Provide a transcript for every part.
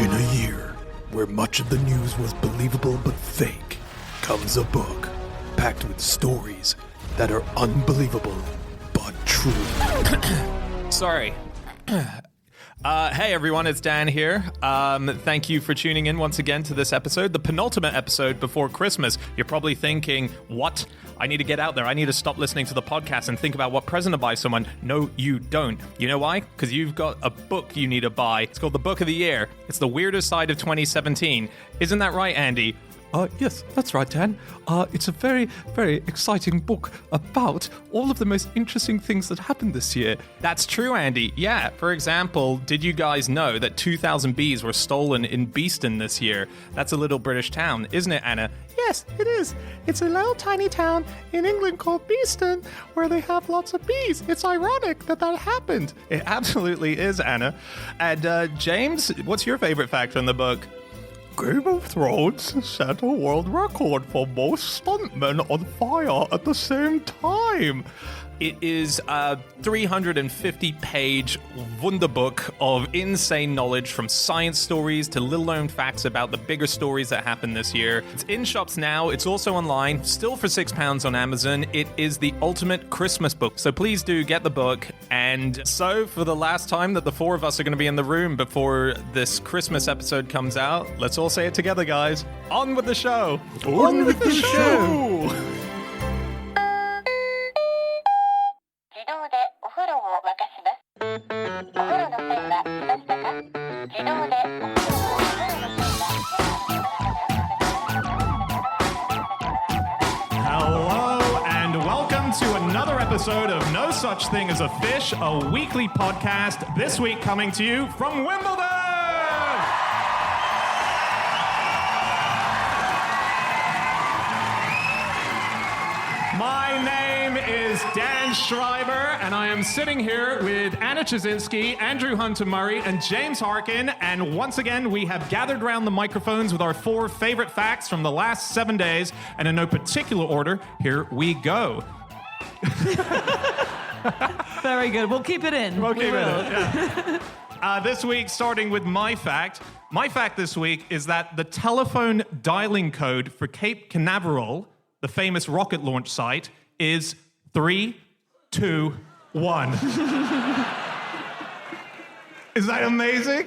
In a year where much of the news was believable but fake, comes a book packed with stories that are unbelievable but true. Sorry. Hey everyone, it's Dan here. Thank you for tuning in once again to this episode, the penultimate episode before Christmas. You're probably thinking, what? I need to get out there. I need to stop listening to the podcast and think about what present to buy someone. No, you don't. You know why? Because you've got a book you need to buy. It's called the Book of the Year. It's the weirdest side of 2017. Isn't that right, Andy? Yes, that's right, Dan. It's a very, very exciting book about all of the most interesting things that happened this year. That's true, Andy. Yeah, for example, did you guys know that 2,000 bees were stolen in Beeston this year? That's a little British town, isn't it, Anna? Yes, it is. It's a little tiny town in England called Beeston where they have lots of bees. It's ironic that happened. It absolutely is, Anna. And James, what's your favorite fact from the book? Game of Thrones set a world record for most stuntmen on fire at the same time. It is a 350-page wonderbook of insane knowledge, from science stories to little-known facts about the bigger stories that happened this year. It's in shops now. It's also online, still for £6 on Amazon. It is the ultimate Christmas book, so please do get the book. And so, for the last time that the four of us are going to be in the room before this Christmas episode comes out, let's all say it together, guys. On with the show! On with the show! Hello and welcome to another episode of No Such Thing as a Fish, a weekly podcast, this week coming to you from Wimbledon! My name is Dan Schreiber, and I am sitting here with Anna Chazinski, Andrew Hunter-Murray, and James Harkin. And once again, we have gathered around the microphones with our four favorite facts from the last 7 days. And in no particular order, here we go. Very good. We'll keep it in. We'll keep it in, yeah. This week, starting with my fact. My fact this week is that the telephone dialing code for Cape Canaveral, the famous rocket launch site, is 3, 2, 1. Is that amazing?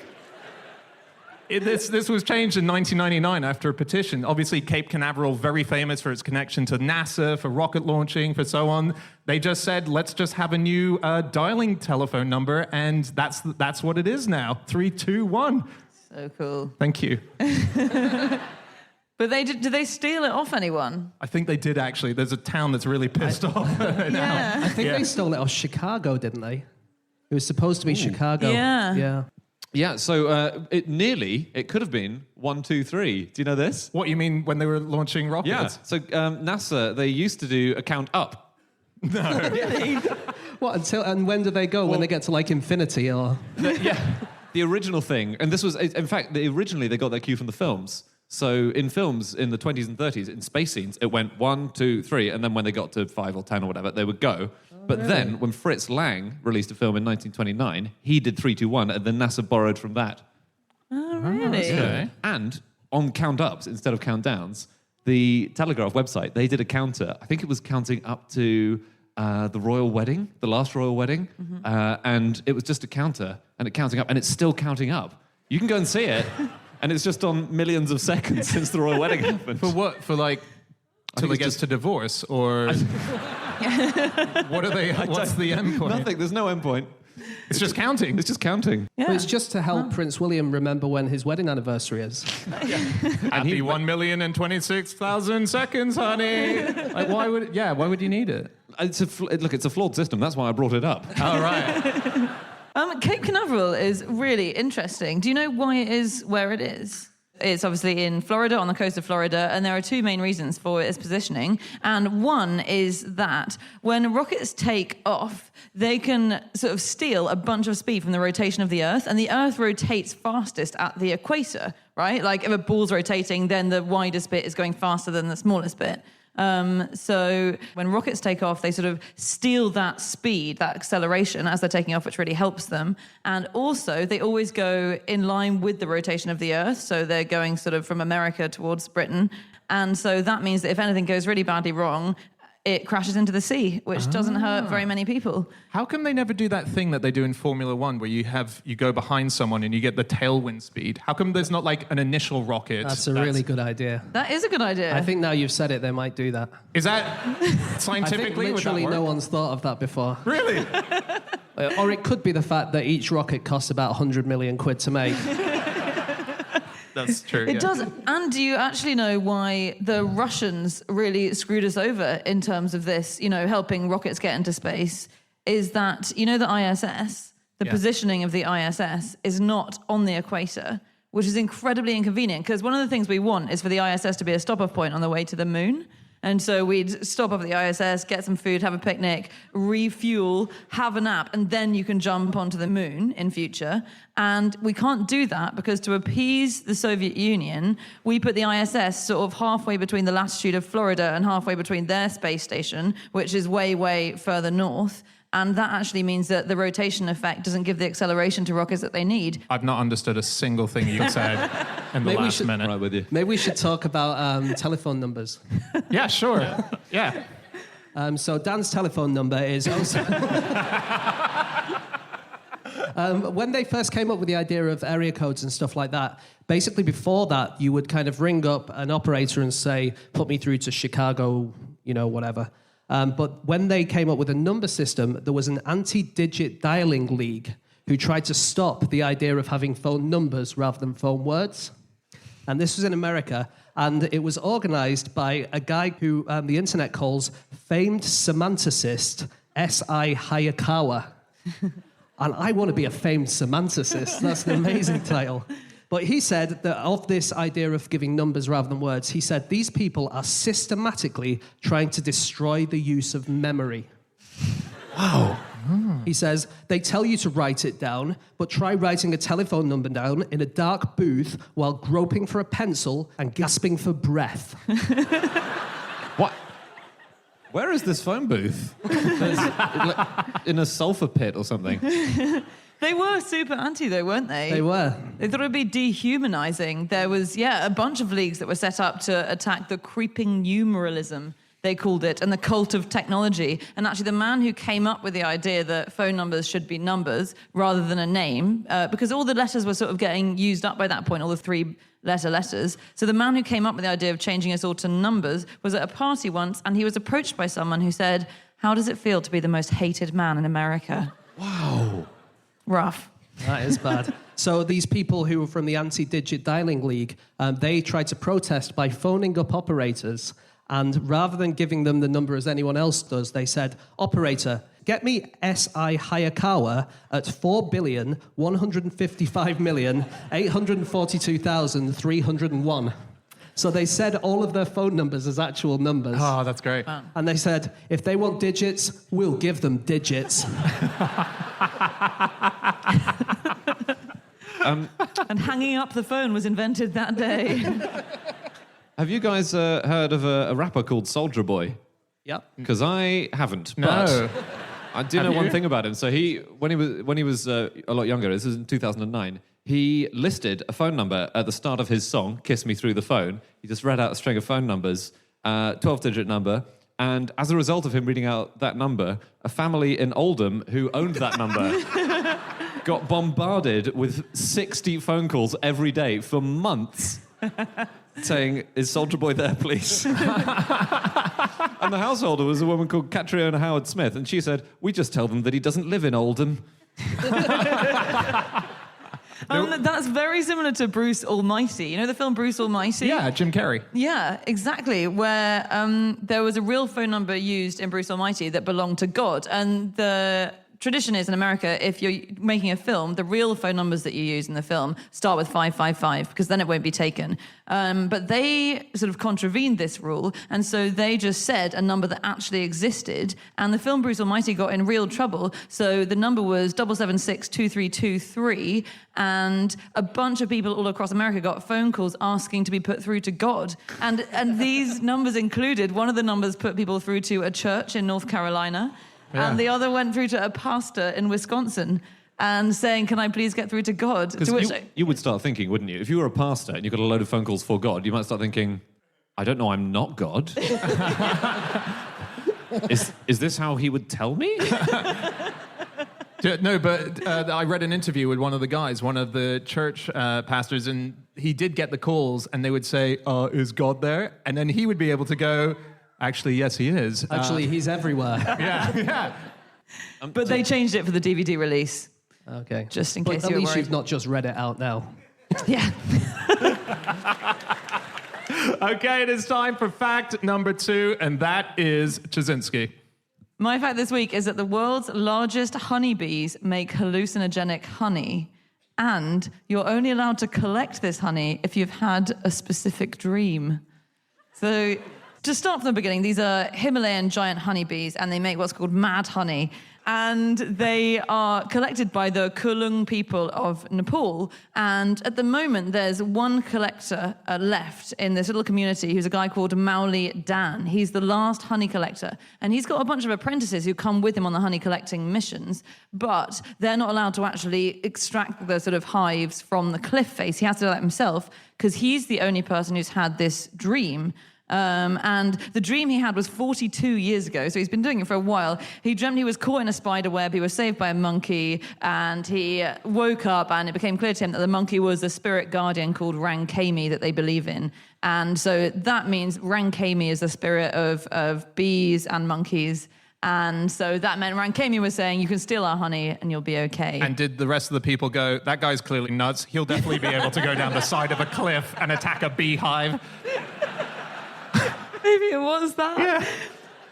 This was changed in 1999 after a petition. Obviously, Cape Canaveral, very famous for its connection to NASA, for rocket launching, for so on. They just said, let's just have a new dialing telephone number, and that's what it is now. 3, 2, 1. So cool. Thank you. But did they steal it off anyone? I think they did, actually. There's a town that's really pissed off now. Yeah. I think they stole it off Chicago, didn't they? It was supposed to be Chicago. Yeah. Yeah, so it could have been 1, 2, 3. Do you know this? What, you mean when they were launching rockets? Yeah, so NASA, they used to do a count up. No. Really? What, and when do they go? When they get to, like, infinity, or...? The original thing, and this was, in fact, originally they got their cue from the films. So in films in the 20s and 30s, in space scenes, it went 1, 2, 3, and then when they got to 5 or 10 or whatever, they would go. But then, when Fritz Lang released a film in 1929, he did 3, 2, 1, and then NASA borrowed from that. Oh, really? Okay. And on count-ups instead of countdowns, the Telegraph website, they did a counter. I think it was counting up to the royal wedding, the last royal wedding, and it was just a counter, and it's counting up, and it's still counting up. You can go and see it. And it's just on millions of seconds since the royal wedding happened. For what? For like, till it gets to divorce? Or what are they? What's the end point? Nothing. There's no end point. It's just counting. It's just counting. Yeah. Well, it's just to help Prince William remember when his wedding anniversary is. Happy 1,026,000 seconds, honey. Like, why would you need it? It's a flawed system. That's why I brought it up. All right. Cape Canaveral is really interesting. Do you know why it is where it is? It's obviously in Florida, on the coast of Florida, and there are two main reasons for its positioning. And one is that when rockets take off, they can sort of steal a bunch of speed from the rotation of the Earth, and the Earth rotates fastest at the equator, right? Like if a ball's rotating, then the widest bit is going faster than the smallest bit. So when rockets take off, they sort of steal that speed, that acceleration as they're taking off, which really helps them. And also, they always go in line with the rotation of the Earth. So they're going sort of from America towards Britain. And so that means that if anything goes really badly wrong, it crashes into the sea, which doesn't hurt very many people. How come they never do that thing that they do in Formula One where you go behind someone and you get the tailwind speed? How come there's not like an initial rocket? That's a really good idea. That is a good idea. I think now you've said it, they might do that. Is that I scientifically? think literally would that no work? one's thought of that before. Really? Or it could be the fact that each rocket costs about 100 million quid to make. That's true. It does. And do you actually know why the Russians really screwed us over in terms of this, helping rockets get into space? Is that, the ISS, the positioning of the ISS is not on the equator, which is incredibly inconvenient because one of the things we want is for the ISS to be a stop-off point on the way to the moon. And so we'd stop off at the ISS, get some food, have a picnic, refuel, have a nap, and then you can jump onto the moon in future. And we can't do that because to appease the Soviet Union, we put the ISS sort of halfway between the latitude of Florida and halfway between their space station, which is way, way further north. And that actually means that the rotation effect doesn't give the acceleration to rockets that they need. I've not understood a single thing you said in the Maybe we last should- minute. Right with you. Maybe we should talk about telephone numbers. Yeah, sure. Yeah. So Dan's telephone number is also... when they first came up with the idea of area codes and stuff like that, basically before that, you would kind of ring up an operator and say, put me through to Chicago, whatever. But when they came up with a number system, there was an anti-digit dialing league who tried to stop the idea of having phone numbers rather than phone words. And this was in America, and it was organized by a guy who the internet calls famed semanticist S.I. Hayakawa. And I want to be a famed semanticist. That's an amazing title. But he said that of this idea of giving numbers rather than words, he said these people are systematically trying to destroy the use of memory. Wow. He says, they tell you to write it down, but try writing a telephone number down in a dark booth while groping for a pencil and gasping for breath. What? Where is this phone booth? In a sulfur pit or something. They were super anti, though, weren't they? They were. They thought it would be dehumanizing. There was, a bunch of leagues that were set up to attack the creeping numeralism, they called it, and the cult of technology. And actually, the man who came up with the idea that phone numbers should be numbers rather than a name, because all the letters were sort of getting used up by that point, all the three-letter letters. So the man who came up with the idea of changing us all to numbers was at a party once, and he was approached by someone who said, "How does it feel to be the most hated man in America?" Wow. Rough. That is bad. So these people who were from the Anti-Digit Dialing League, they tried to protest by phoning up operators, and rather than giving them the number as anyone else does, they said, operator, get me S.I. Hayakawa at 4,155,842,301. So they said all of their phone numbers as actual numbers. Oh, that's great. Wow. And they said, if they want digits, we'll give them digits. And hanging up the phone was invented that day. Have you guys heard of a rapper called Soulja Boy? Yep. Because I haven't. No. But I do know Have one you? thing about him. So when he was a lot younger, this was in 2009, he listed a phone number at the start of his song, Kiss Me Through the Phone. He just read out a string of phone numbers, 12-digit number, and as a result of him reading out that number, a family in Oldham who owned that number got bombarded with 60 phone calls every day for months saying, is Soulja Boy there, please? And the householder was a woman called Catriona Howard Smith, and she said, we just tell them that he doesn't live in Oldham. That's very similar to Bruce Almighty. You know the film Bruce Almighty? Yeah, Jim Carrey. Yeah, exactly. Where there was a real phone number used in Bruce Almighty that belonged to God, and the tradition is in America, if you're making a film, the real phone numbers that you use in the film start with 555 because then it won't be taken. But they sort of contravened this rule, and so they just said a number that actually existed, and the film Bruce Almighty got in real trouble. So the number was 776-2323, and a bunch of people all across America got phone calls asking to be put through to God. And these numbers included, one of the numbers put people through to a church in North Carolina, and the other went through to a pastor in Wisconsin and saying, can I please get through to God? To which you would start thinking, wouldn't you? If you were a pastor and you got a load of phone calls for God, you might start thinking, I don't know, I'm not God. Is this how he would tell me? No, but I read an interview with one of the guys, one of the church pastors, and he did get the calls, and they would say, is God there? And then he would be able to go, actually, yes, he is. Actually, he's everywhere. Yeah. But they changed it for the DVD release. Okay. Just in But case at you were least worried. you've not just read it out now. Yeah. Okay, it is time for fact number 2, and that is Chazinski. My fact this week is that the world's largest honeybees make hallucinogenic honey, and you're only allowed to collect this honey if you've had a specific dream. So, to start from the beginning, these are Himalayan giant honeybees, and they make what's called mad honey. And they are collected by the Kulung people of Nepal. And at the moment, there's one collector left in this little community who's a guy called Mauli Dan. He's the last honey collector. And he's got a bunch of apprentices who come with him on the honey collecting missions, but they're not allowed to actually extract the sort of hives from the cliff face. He has to do that himself because he's the only person who's had this dream. And the dream he had was 42 years ago, so he's been doing it for a while. He dreamt he was caught in a spider web, he was saved by a monkey, and he woke up and it became clear to him that the monkey was a spirit guardian called Rankami that they believe in. And so that means Rankami is the spirit of bees and monkeys. And so that meant Rankami was saying, you can steal our honey and you'll be okay. And did the rest of the people go, that guy's clearly nuts, he'll definitely be able to go down the side of a cliff and attack a beehive? Maybe it was that. Yeah.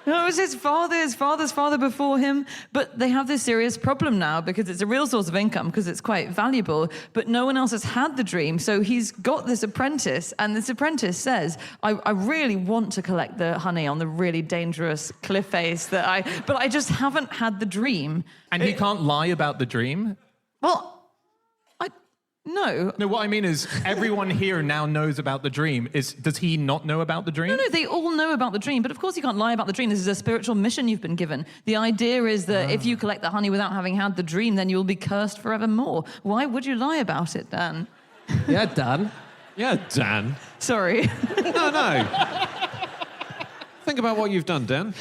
No, it was his father's father before him. But they have this serious problem now because it's a real source of income because it's quite valuable. But no one else has had the dream. So he's got this apprentice. And this apprentice says, I really want to collect the honey on the really dangerous cliff face but I just haven't had the dream. And he can't lie about the dream? Well, No. No, what I mean is everyone here now knows about the dream. Does he not know about the dream? No, they all know about the dream, but of course you can't lie about the dream. This is a spiritual mission you've been given. The idea is that if you collect the honey without having had the dream, then you'll be cursed forevermore. Why would you lie about it, Dan? Yeah, Dan. Yeah, Dan. Sorry. No. Think about what you've done, Dan.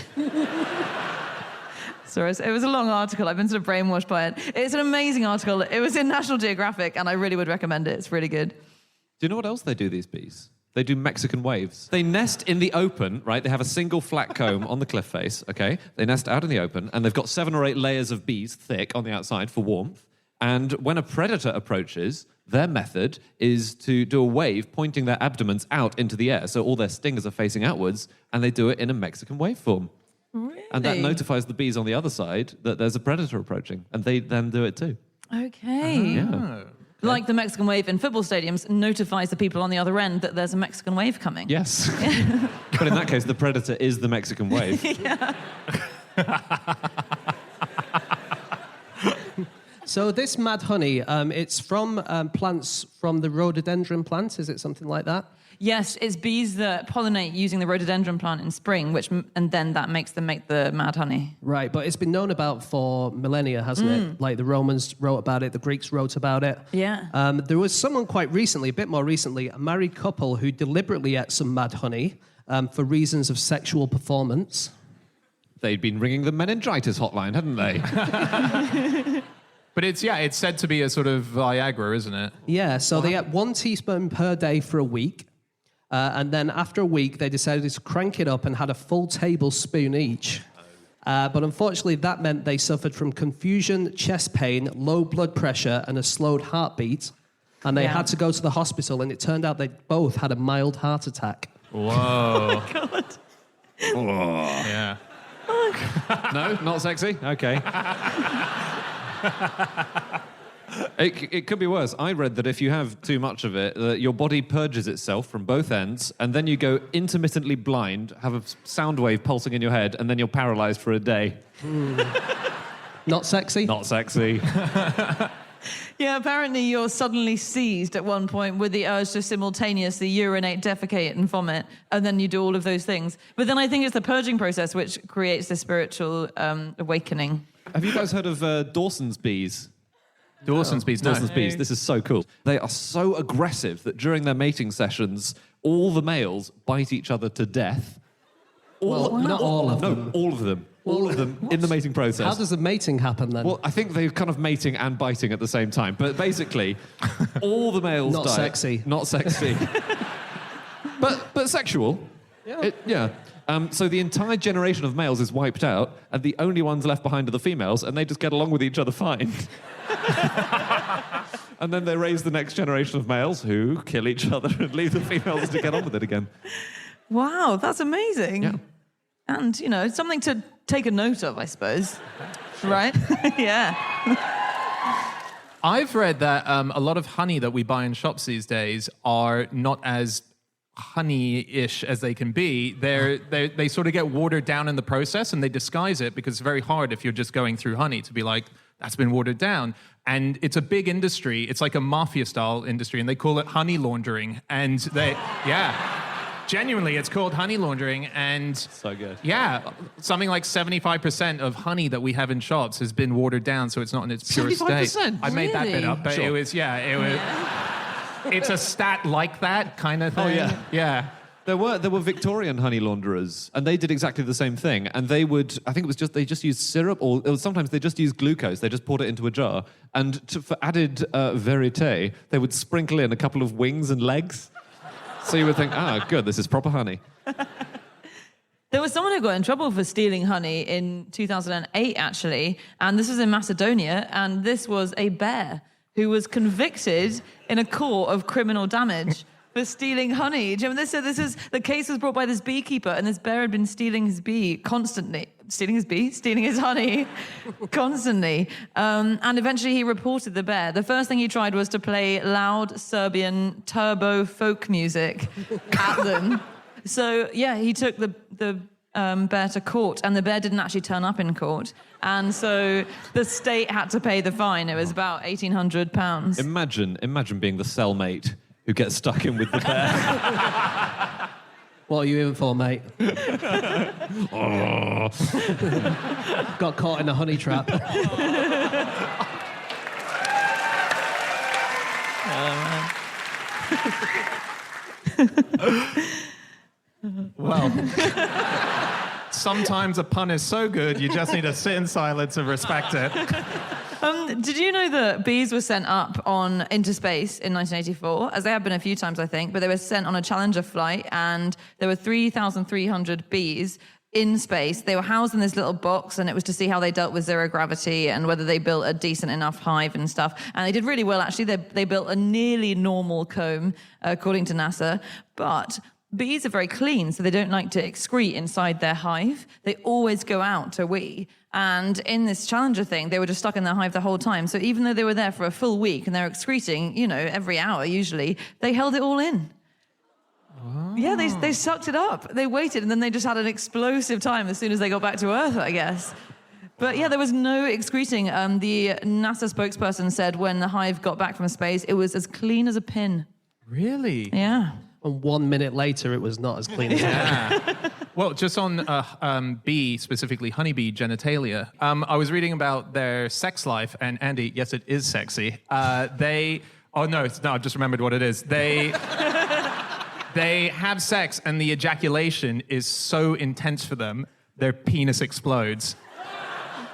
Sorry, it was a long article. I've been sort of brainwashed by it. It's an amazing article. It was in National Geographic, and I really would recommend it. It's really good. Do you know what else they do, these bees? They do Mexican waves. They nest in the open, right? They have a single flat comb on the cliff face, okay? They nest out in the open, and they've got 7 or 8 layers of bees thick on the outside for warmth. And when a predator approaches, their method is to do a wave pointing their abdomens out into the air, so all their stingers are facing outwards, and they do it in a Mexican wave form. Really? And that notifies the bees on the other side that there's a predator approaching, and they then do it too. Okay. Yeah. Like the Mexican wave in football stadiums notifies the people on the other end that there's a Mexican wave coming. Yes. But in that case, the predator is the Mexican wave. Yeah. So this mad honey, it's from plants from the rhododendron plant. Is it something like that? Yes, it's bees that pollinate using the rhododendron plant in spring, and then that makes them make the mad honey. Right, but it's been known about for millennia, hasn't it? Like the Romans wrote about it, the Greeks wrote about it. Yeah. There was someone quite recently, a bit more recently, a married couple who deliberately ate some mad honey for reasons of sexual performance. They'd been ringing the meningitis hotline, hadn't they? But it's said to be a sort of Viagra, isn't it? Yeah, so they ate 1 teaspoon per day for a week. And then after a week, they decided to crank it up and had a full tablespoon each. But unfortunately, that meant they suffered from confusion, chest pain, low blood pressure, and a slowed heartbeat. And they had to go to the hospital, and it turned out they both had a mild heart attack. Whoa. God. Yeah. No, not sexy? Okay. It could be worse. I read that if you have too much of it, your body purges itself from both ends, and then you go intermittently blind, have a sound wave pulsing in your head, and then you're paralyzed for a day. Not sexy? Not sexy. Yeah, apparently you're suddenly seized at one point with the urge to simultaneously urinate, defecate, and vomit, and then you do all of those things. But then I think it's the purging process which creates the spiritual awakening. Have you guys heard of Dawson's bees? Dawson's bees. No. Dawson's bees. This is so cool. They are so aggressive that during their mating sessions, all the males bite each other to death. Not all of them. No, all of them. All of them in the mating process. How does the mating happen then? Well, I think they're kind of mating and biting at the same time. But basically, all the males Not die. sexy. Not sexy. but sexual. Yeah. So the entire generation of males is wiped out, and the only ones left behind are the females, and they just get along with each other fine. And then they raise the next generation of males who kill each other and leave the females to get on with it again. Wow, that's amazing. Yeah. And, it's something to take a note of, I suppose. Right? Yeah. I've read that a lot of honey that we buy in shops these days are not as honey-ish as they can be. They sort of get watered down in the process, and they disguise it because it's very hard if you're just going through honey to be like, that's been watered down. And it's a big industry. It's like a mafia-style industry, and they call it honey laundering. And genuinely, it's called honey laundering. And So good. yeah, something like 75% of honey that we have in shops has been watered down, so it's not in its purest state. 75%? I made that bit up, but Sure. it was. It's a stat like that kind of thing. Oh, yeah. Yeah. There were Victorian honey launderers, and they did exactly the same thing. And they would, I think they just used syrup, or sometimes they just used glucose. They just poured it into a jar, and for added verite, they would sprinkle in a couple of wings and legs. So you would think, good, this is proper honey. There was someone who got in trouble for stealing honey in 2008, actually, and this was in Macedonia, and this was a bear who was convicted in a court of criminal damage for stealing honey. Do you remember this? The case was brought by this beekeeper, and this bear had been stealing his bee constantly. Stealing his honey constantly. And eventually he reported the bear. The first thing he tried was to play loud Serbian turbo folk music at them. So, yeah, he took the bear to court, and the bear didn't actually turn up in court. And so the state had to pay the fine. It was about £1,800. Imagine being the cellmate who gets stuck in with the bear. What are you in for, mate? Got caught in a honey trap. Well, sometimes a pun is so good, you just need to sit in silence and respect it. Did you know that bees were sent up into space in 1984? As they have been a few times, I think, but they were sent on a Challenger flight, and there were 3,300 bees in space. They were housed in this little box, and it was to see how they dealt with zero gravity and whether they built a decent enough hive and stuff. And they did really well, actually. They built a nearly normal comb, according to NASA, but bees are very clean, so they don't like to excrete inside their hive. They always go out to wee. And in this Challenger thing, they were just stuck in their hive the whole time. So even though they were there for a full week and they're excreting, every hour usually, they held it all in. Oh. Yeah, they sucked it up. They waited, and then they just had an explosive time as soon as they got back to Earth, I guess. But yeah, there was no excreting. The NASA spokesperson said when the hive got back from space, it was as clean as a pin. Really? Yeah. And 1 minute later, it was not as clean as that. Well, just on bee, specifically honeybee genitalia, I was reading about their sex life, and Andy, yes, it is sexy. I just remembered what it is. They have sex, and the ejaculation is so intense for them, their penis explodes.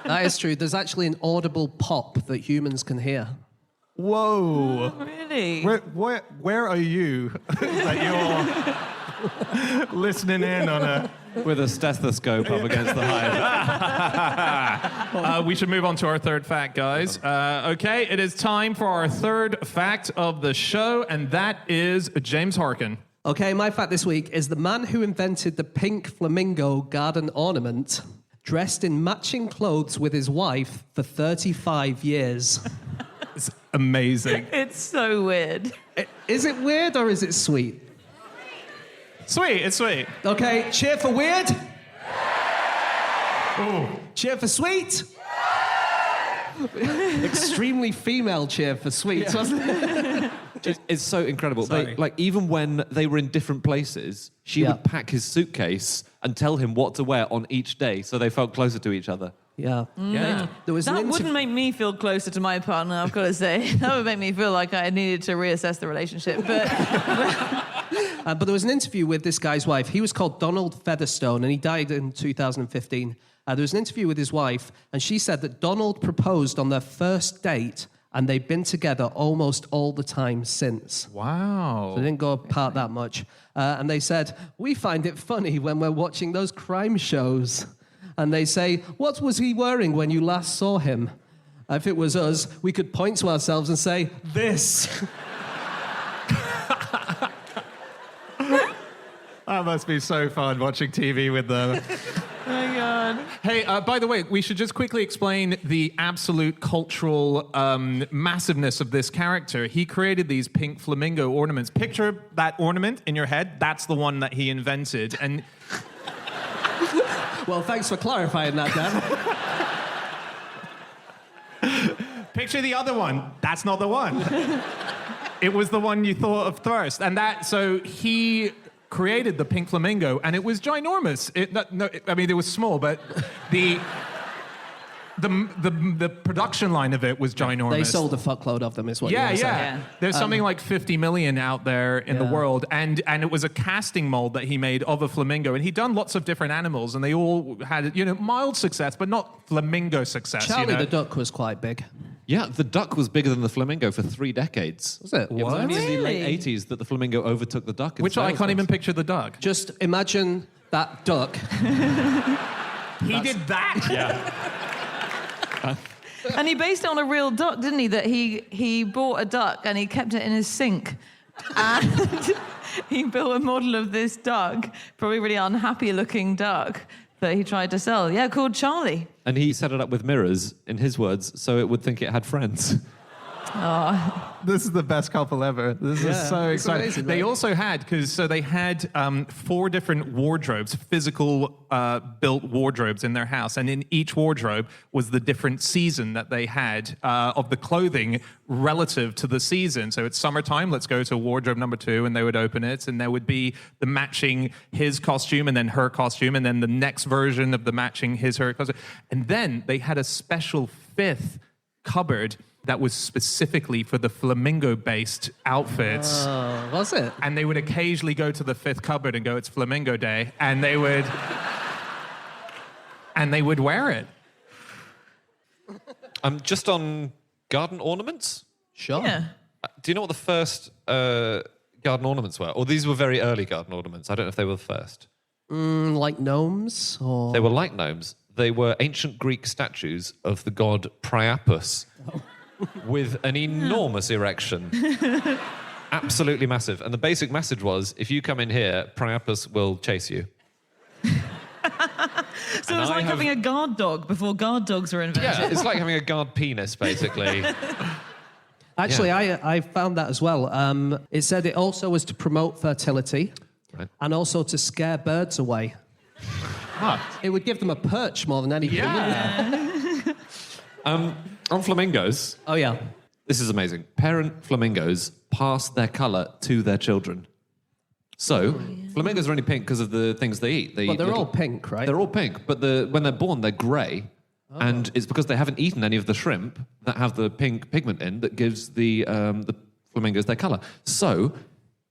That is true. There's actually an audible pop that humans can hear. Whoa. Really? Where are you that you're listening in on With a stethoscope up against the hive. we should move on to our third fact, guys. Okay, it is time for our third fact of the show, and that is James Harkin. Okay, my fact this week is the man who invented the pink flamingo garden ornament dressed in matching clothes with his wife for 35 years. It's amazing. It's so weird. Is it weird or is it sweet? Sweet, it's sweet. Okay, cheer for weird. Ooh. Cheer for sweet. Extremely female cheer for sweet, wasn't it? It's so incredible. Sorry. Even when they were in different places, she would pack his suitcase and tell him what to wear on each day, so they felt closer to each other. Yeah. Yeah. There was That wouldn't make me feel closer to my partner, I've got to say. That would make me feel like I needed to reassess the relationship. But but there was an interview with this guy's wife. He was called Donald Featherstone, and he died in 2015. There was an interview with his wife, and she said that Donald proposed on their first date, and they've been together almost all the time since. Wow. So they didn't go apart that much. And they said, we find it funny when we're watching those crime shows. And they say, what was he wearing when you last saw him? If it was us, we could point to ourselves and say, this. That must be so fun watching TV with them. oh my God. Hey, by the way, we should just quickly explain the absolute cultural massiveness of this character. He created these pink flamingo ornaments. Picture that ornament in your head. That's the one that he invented. And Well, thanks for clarifying that, Dan. picture the other one. That's not the one. It was the one you thought of first. And so he created the pink flamingo, and it was ginormous. It was small, but the production line of it was ginormous. They sold a fuckload of them, is what you were saying. Yeah. There's something like 50 million out there in the Yeah. world, and it was a casting mold that he made of a flamingo, and he'd done lots of different animals, and they all had mild success, but not flamingo success. Charlie the Duck was quite big. Yeah, the duck was bigger than the flamingo for 3 decades. Was it? It was only in the late Really? 80s that the flamingo overtook the duck. in Which I sales can't even numbers. picture the duck. Just imagine that duck. He did that. Yeah. And he based it on a real duck, didn't he? That he bought a duck and he kept it in his sink. And he built a model of this duck, probably really unhappy looking duck, that he tried to sell. Yeah, called Charlie. And he set it up with mirrors, in his words, so it would think it had friends. This is the best couple ever. This is so it's exciting. amazing, They right? also had, they had 4 different wardrobes, physical built wardrobes in their house. And in each wardrobe was the different season that they had of the clothing relative to the season. So it's summertime, let's go to wardrobe number 2, and they would open it, and there would be the matching his costume and then her costume, and then the next version of the matching her costume. And then they had a special 5th cupboard that was specifically for the flamingo-based outfits. Oh, was it? And they would occasionally go to the 5th cupboard and go, it's Flamingo Day, and they would wear it. Just on garden ornaments. Sure. Yeah. Do you know what the first garden ornaments were? Or these were very early garden ornaments. I don't know if they were the first. Like gnomes? Or... They were like gnomes. They were ancient Greek statues of the god Priapus with an enormous erection. Absolutely massive. And the basic message was, if you come in here, Priapus will chase you. So it was like having a guard dog before guard dogs were invented. Yeah, it's like having a guard penis, basically. Actually, I found that as well. It said it also was to promote fertility and also to scare birds away. It would give them a perch more than anything. Yeah. On flamingos, Oh, yeah. this is amazing. Parent flamingos pass their colour to their children. So, flamingos are only pink because of the things they eat. They But eat they're little- all pink, right? They're all pink, but when they're born, they're grey. And it's because they haven't eaten any of the shrimp that have the pink pigment in that gives the flamingos their colour. So,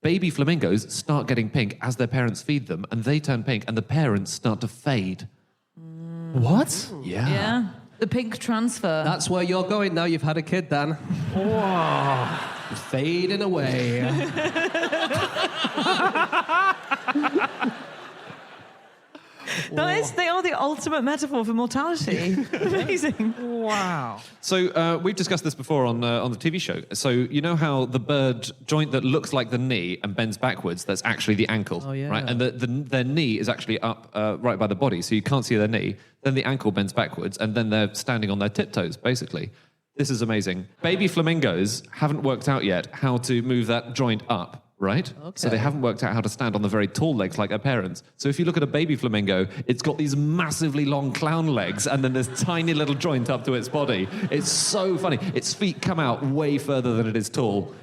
baby flamingos start getting pink as their parents feed them, and they turn pink, and the parents start to fade. What? Yeah. The pink transfer. That's where you're going now you've had a kid, Dan. Whoa. Fading away. They are the ultimate metaphor for mortality. Amazing. Wow. So we've discussed this before on the TV show. So you know how the bird joint that looks like the knee and bends backwards, that's actually the ankle, right? And their knee is actually up right by the body, so you can't see their knee. Then the ankle bends backwards, and then they're standing on their tiptoes, basically. This is amazing. Baby flamingos haven't worked out yet how to move that joint up. Right? Okay. So they haven't worked out how to stand on the very tall legs like their parents. So if you look at a baby flamingo, it's got these massively long clown legs and then this tiny little joint up to its body. It's so funny. Its feet come out way further than it is tall.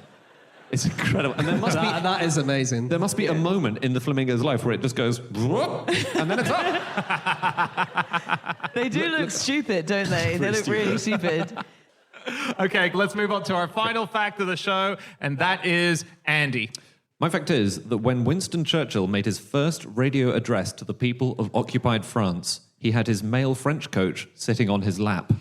It's incredible. And there must be... That is amazing. There must be a moment in the flamingo's life where it just goes, whoop, and then it's up. They do look stupid, don't they? They look really stupid. Okay, let's move on to our final fact of the show, and that is Andy. My fact is that when Winston Churchill made his first radio address to the people of occupied France, he had his male French coach sitting on his lap.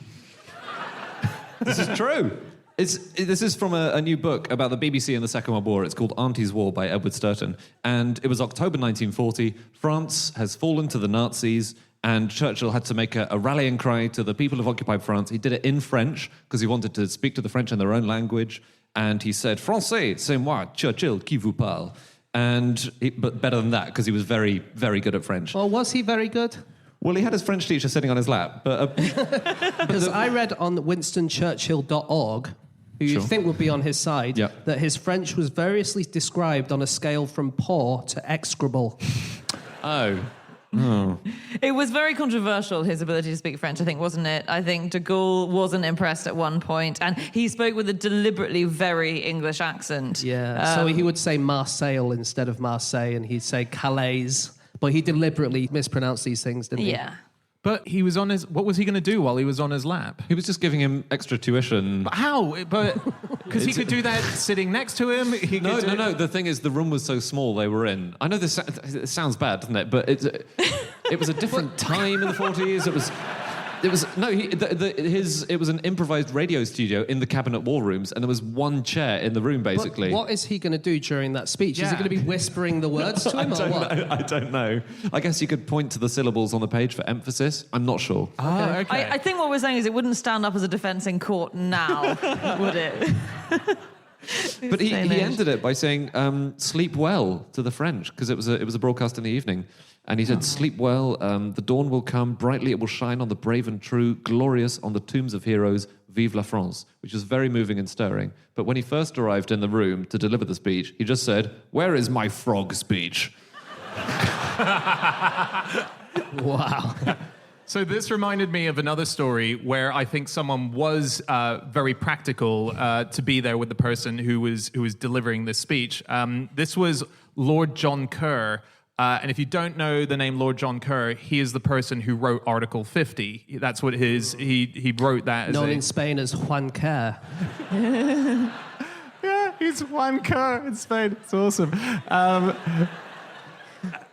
This is true. This is from a new book about the BBC and the Second World War. It's called Auntie's War by Edward Sturton. And it was October 1940. France has fallen to the Nazis, and Churchill had to make a rallying cry to the people of occupied France. He did it in French because he wanted to speak to the French in their own language. And he said, "Français, c'est moi, Churchill, qui vous parle." But better than that, because he was very, very good at French. Well, was he very good? Well, he had his French teacher sitting on his lap. Because I read on winstonchurchill.org, who you think would be on his side, that his French was variously described on a scale from poor to execrable. Oh. It was very controversial, his ability to speak French, I think, wasn't it? I think de Gaulle wasn't impressed at one point, and he spoke with a deliberately very English accent. Yeah, so he would say Marseille instead of Marseille, and he'd say Calais, but he deliberately mispronounced these things, didn't he? Yeah. But he was on his... What was he going to do while he was on his lap? He was just giving him extra tuition. But how? But because he could do that sitting next to him. No. The thing is, the room was so small they were in. I know this it sounds bad, doesn't it? But it was a different time in the 40s. It was an improvised radio studio in the cabinet war rooms, and there was one chair in the room, basically. What is he going to do during that speech? Is he going to be whispering the words to him, or what? I don't know. I guess you could point to the syllables on the page for emphasis. I'm not sure. Okay. I think what we're saying is it wouldn't stand up as a defence in court now, would it? But he ended it by saying, "Sleep well" to the French, because it was a broadcast in the evening. And he said, "Sleep well, the dawn will come, brightly it will shine on the brave and true, glorious on the tombs of heroes, vive la France," which was very moving and stirring. But when he first arrived in the room to deliver the speech, he just said, "Where is my frog speech?" Wow. So this reminded me of another story where I think someone was very practical to be there with the person who was delivering this speech. This was Lord John Kerr. And if you don't know the name Lord John Kerr, he is the person who wrote Article 50. That's what he wrote that as known in Spain as Juan Kerr. Yeah, he's Juan Kerr in Spain. It's awesome.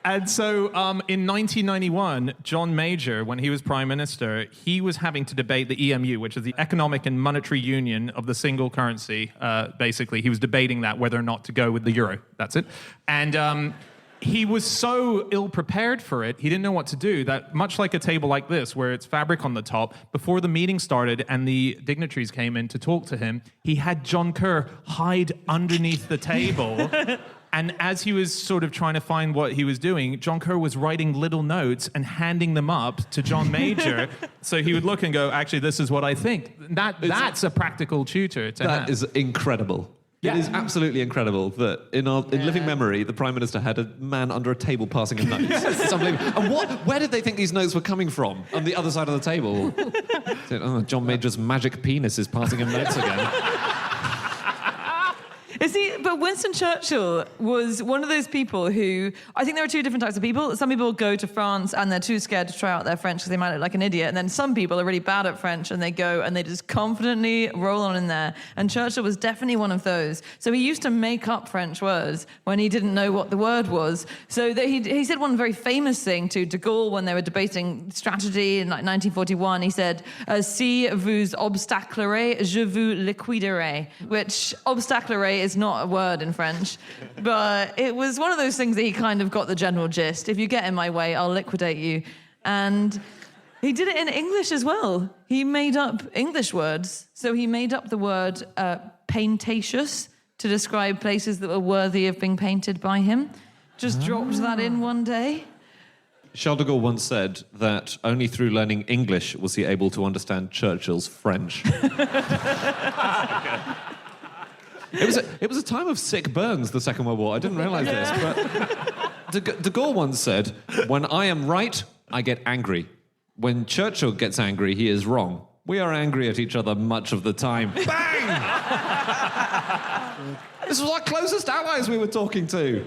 And so in 1991, John Major, when he was Prime Minister, he was having to debate the EMU, which is the Economic and Monetary Union of the single currency, basically. He was debating that, whether or not to go with the euro. That's it. And he was so ill-prepared for it, he didn't know what to do, that much like a table like this, where it's fabric on the top, before the meeting started and the dignitaries came in to talk to him, he had John Kerr hide underneath the table. And as he was sort of trying to find what he was doing, John Kerr was writing little notes and handing them up to John Major. So he would look and go, "Actually, this is what I think." That's a practical tutor to have. That is incredible. Yeah. It is absolutely incredible that in living memory, the Prime Minister had a man under a table passing him notes. It's unbelievable. And where did they think these notes were coming from on the other side of the table? John Major's magic penis is passing him notes again. But Winston Churchill was one of those people who, I think there are two different types of people. Some people go to France and they're too scared to try out their French because they might look like an idiot. And then some people are really bad at French and they go and they just confidently roll on in there. And Churchill was definitely one of those. So he used to make up French words when he didn't know what the word was. So he said one very famous thing to de Gaulle when they were debating strategy in 1941. He said, "Si vous obstaclerez, je vous liquiderai," which obstaclerez is not a word in French, but it was one of those things that he kind of got the general gist. If you get in my way, I'll liquidate you. And he did it in English as well. He made up English words. So he made up the word paintatious to describe places that were worthy of being painted by him. Just dropped that in one day. Charles de Gaulle once said that only through learning English was he able to understand Churchill's French. It was a time of sick burns, the Second World War. I didn't realise this, but de Gaulle once said, "When I am right, I get angry. When Churchill gets angry, he is wrong. We are angry at each other much of the time." Bang! This was our closest allies we were talking to.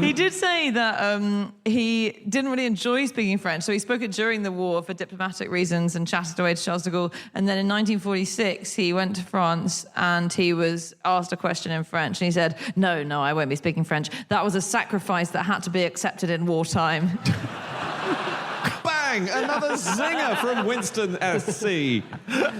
He did say that he didn't really enjoy speaking French, so he spoke it during the war for diplomatic reasons and chatted away to Charles de Gaulle. And then in 1946, he went to France and he was asked a question in French. And he said, no, I won't be speaking French. That was a sacrifice that had to be accepted in wartime. Bang! Another zinger from Winston SC.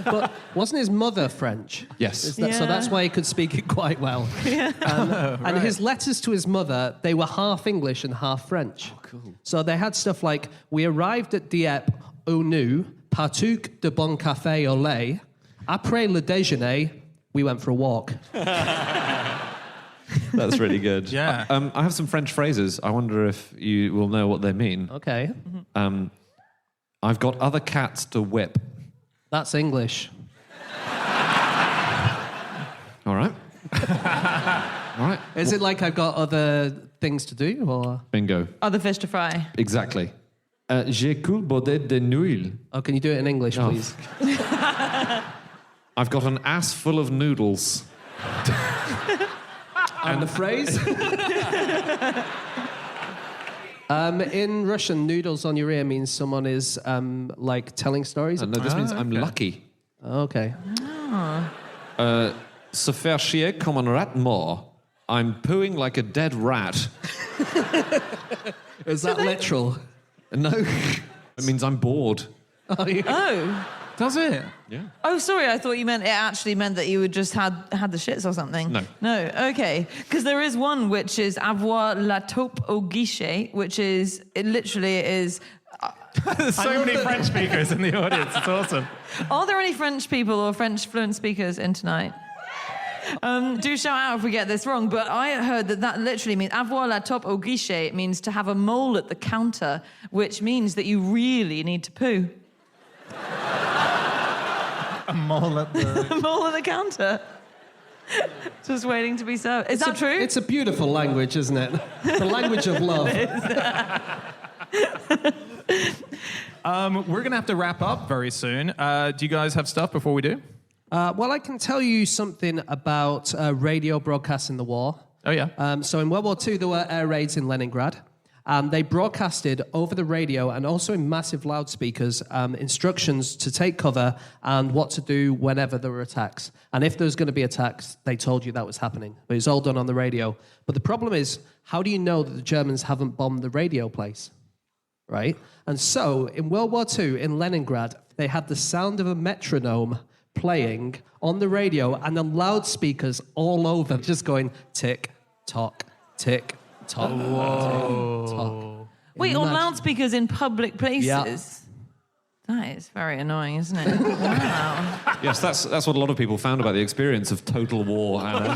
But wasn't his mother French? Yes. So that's why he could speak it quite well. And his letters to his mother, they were half English and half French. Oh, cool. So they had stuff like, we arrived at Dieppe au nu, partout de bon café au lait. Après le déjeuner, we went for a walk. That's really good. Yeah. I have some French phrases. I wonder if you will know what they mean. Okay. I've got other cats to whip. That's English. All right. All right. Is it like I've got other things to do, or? Bingo. Other fish to fry. Exactly. J'ai cool baudet de nouilles. Oh, can you do it in English, please? I've got an ass full of noodles. And the phrase? In Russian, noodles on your ear means someone is like telling stories. No, this means I'm lucky. Okay. Se faire chier comme un rat mort. I'm pooing like a dead rat. Is that literal? No. It means I'm bored. Oh. Does it? Yeah. Oh, sorry, I thought you meant it actually meant that you would just had the shits or something. No. No, okay. Because there is one which is avoir la taupe au guichet, which is, it literally is... There's so many French speakers in the audience. It's awesome. Are there any French people or French fluent speakers in tonight? Do shout out if we get this wrong, but I heard that literally means avoir la taupe au guichet. It means to have a mole at the counter, which means that you really need to poo. A mole at the... Mole at the counter. Just waiting to be served. Is that true? It's a beautiful language, isn't it? The language of love. We're going to have to wrap up very soon. Do you guys have stuff before we do? Well, I can tell you something about radio broadcasts in the war. Oh, yeah. So in World War II, there were air raids in Leningrad. And they broadcasted over the radio and also in massive loudspeakers instructions to take cover and what to do whenever there were attacks. And if there was going to be attacks, they told you that was happening. But it's all done on the radio. But the problem is, how do you know that the Germans haven't bombed the radio place? Right? And so, in World War II, in Leningrad, they had the sound of a metronome playing on the radio and the loudspeakers all over, just going tick, tock, tick, tock, tick, tock. Wait, on loudspeakers in public places? Yeah. That is very annoying, isn't it? Wow. Yes, that's what a lot of people found about the experience of total war, Anna.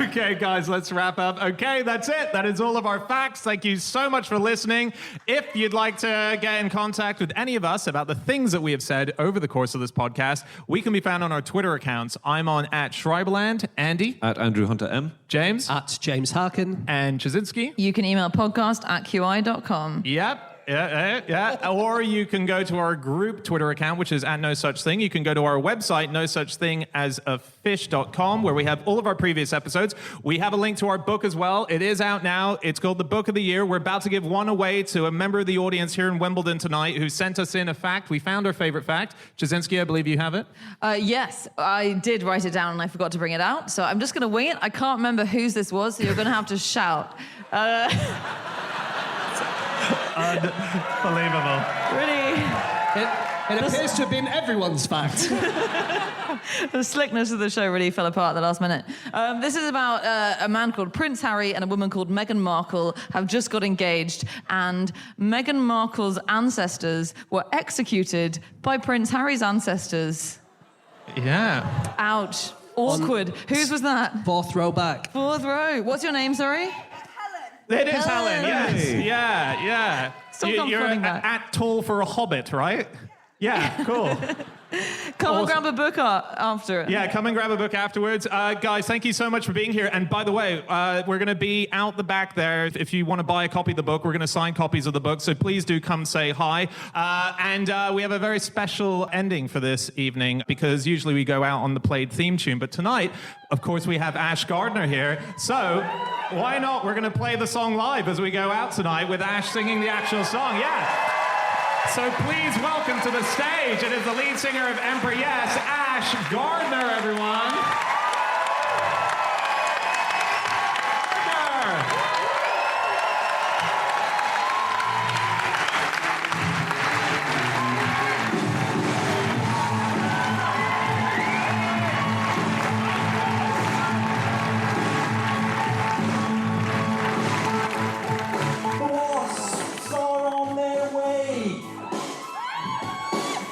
Okay, guys, let's wrap up. Okay, that's it. That is all of our facts. Thank you so much for listening. If you'd like to get in contact with any of us about the things that we have said over the course of this podcast, we can be found on our Twitter accounts. I'm on @Schreiberland, Andy. @AndrewHunterM. James. James Harkin. And Chazinski. You can email podcast@qi.com. Yep. Yeah. Or you can go to our group Twitter account, which is @NoSuchThing. You can go to our website, nosuchthingasafish.com, where we have all of our previous episodes. We have a link to our book as well. It is out now. It's called The Book of the Year. We're about to give one away to a member of the audience here in Wimbledon tonight who sent us in a fact. We found our favorite fact. Chazinski, I believe you have it. Yes, I did write it down and I forgot to bring it out. So I'm just going to wing it. I can't remember whose this was, so you're going to have to shout. Unbelievable. Really? It appears to have been everyone's fact. The slickness of the show really fell apart at the last minute. This is about a man called Prince Harry and a woman called Meghan Markle have just got engaged, and Meghan Markle's ancestors were executed by Prince Harry's ancestors. Yeah. Ouch. Awkward. Whose was that? Fourth row back. Fourth row. What's your name, sorry? It is Helen, yes. Yeah. Still You're confronting that. at tall for a hobbit, right? Yeah, cool. Come and grab a book after it. Yeah, come and grab a book afterwards. Guys, thank you so much for being here. And by the way, we're going to be out the back there. If you want to buy a copy of the book, we're going to sign copies of the book. So please do come say hi. And we have a very special ending for this evening because usually we go out on the played theme tune. But tonight, of course, we have Ash Gardner here. So why not? We're going to play the song live as we go out tonight with Ash singing the actual song. Yeah. So please welcome to the stage. It is the lead singer of Emperor Yes, Ash Gardner, everyone.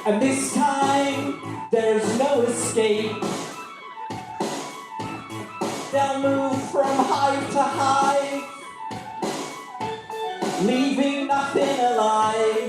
And this time, there's no escape. They'll move from hive to hive, leaving nothing alive.